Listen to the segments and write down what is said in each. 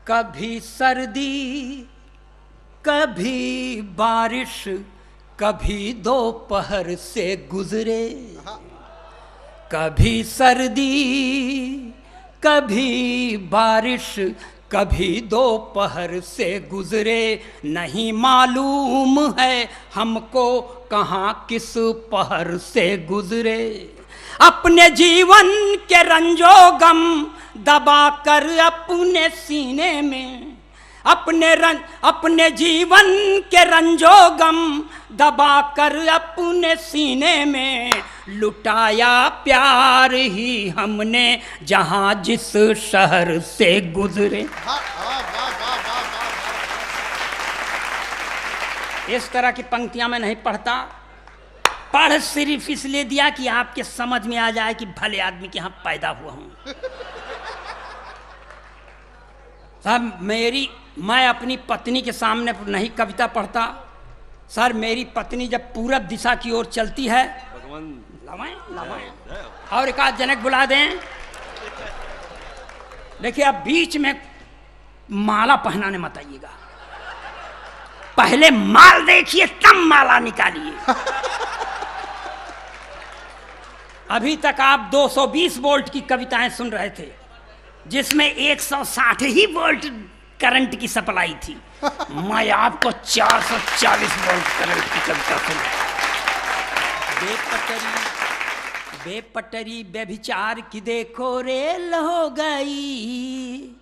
कभी सर्दी कभी बारिश कभी दोपहर से गुजरे, कभी सर्दी कभी बारिश कभी दोपहर से गुजरे, नहीं मालूम है हमको कहाँ किस पहर से गुजरे। अपने जीवन के रंजो गम दबा कर अपने सीने में, अपने जीवन के रंजो गम दबा कर अपने सीने में, लुटाया प्यार ही हमने जहां जिस शहर से गुजरे। इस तरह की पंक्तियां मैं नहीं पढ़ता, पढ़ सिर्फ इसलिए दिया कि आपके समझ में आ जाए कि भले आदमी के यहां पैदा हुआ हूं। साहब मैं अपनी पत्नी के सामने नहीं कविता पढ़ता। सर मेरी पत्नी जब पूरब दिशा की ओर चलती है, लवाएं और एक आध जनक बुला दें। देखिए अब बीच में माला पहनाने मत आइएगा, पहले माल देखिए तब माला निकालिए। अभी तक आप 220 वोल्ट की कविताएं सुन रहे थे जिसमें 160 ही वोल्ट करंट की सप्लाई थी। मैं आपको 440 वोल्ट करंट की कविता सुना। बेपटरी व्यभिचार की देखो रेल हो गई,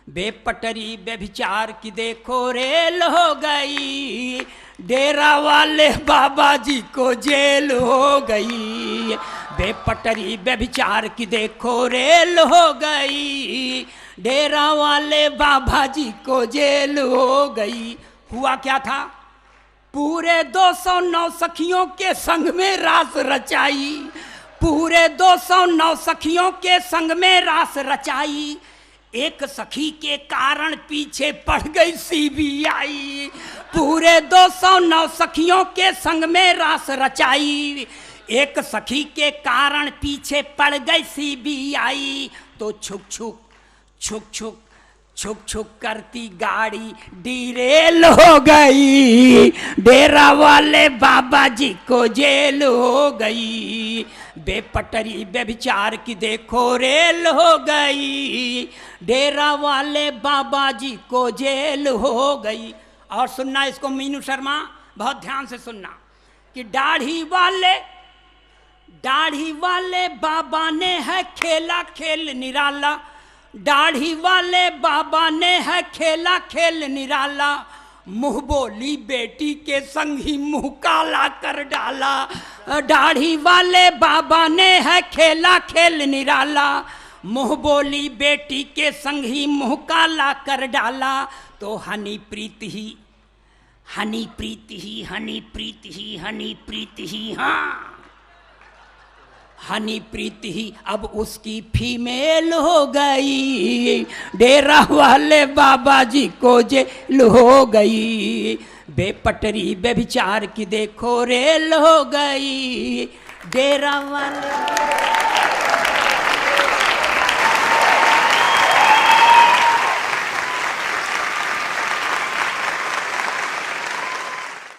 बेपटरी व्यभिचार की देखो रेल हो गई, डेरा वाले बाबा जी को जेल हो गई। बेपटरी व्यभिचार की देखो रेल हो गई, डेरा वाले बाबा जी को जेल हो गई। हुआ क्या था? पूरे 209 सखियों के संग में रास रचाई, पूरे 209 सखियों के संग में रास रचाई, एक सखी के कारण पीछे पड़ गई सीबीआई। पूरे 209 सखियों के संग में रास रचाई, एक सखी के कारण पीछे पड़ गई सीबीआई। तो छुक छुक छुक छुक छुक छुक करती गाड़ी डिरेल हो गई, डेरा वाले बाबा जी को जेल हो गई। बेपटरी व्यभिचार की देखो रेल हो गई, डेरा वाले बाबा जी को जेल हो गई। और सुनना इसको मीनू शर्मा, बहुत ध्यान से सुनना कि दाढ़ी वाले बाबा ने है खेला खेल निराला, दाढ़ी वाले बाबा ने है खेला खेल निराला, मुंह बोली बेटी के संग ही मुंह काला कर डाला। दाढ़ी वाले बाबा ने है खेला खेल निराला, मुंह बोली बेटी के संग ही मुंह काला कर डाला। तो हनी प्रीति ही हनी प्रीति ही हनी प्रीति ही हनी प्रीति ही, हाँ हनी प्रीति ही अब उसकी फीमेल हो गई, डेरा वाले बाबा जी को जेल हो गई। बेपटरी व्यभिचार की देखो रेल हो गई, डेरा वाले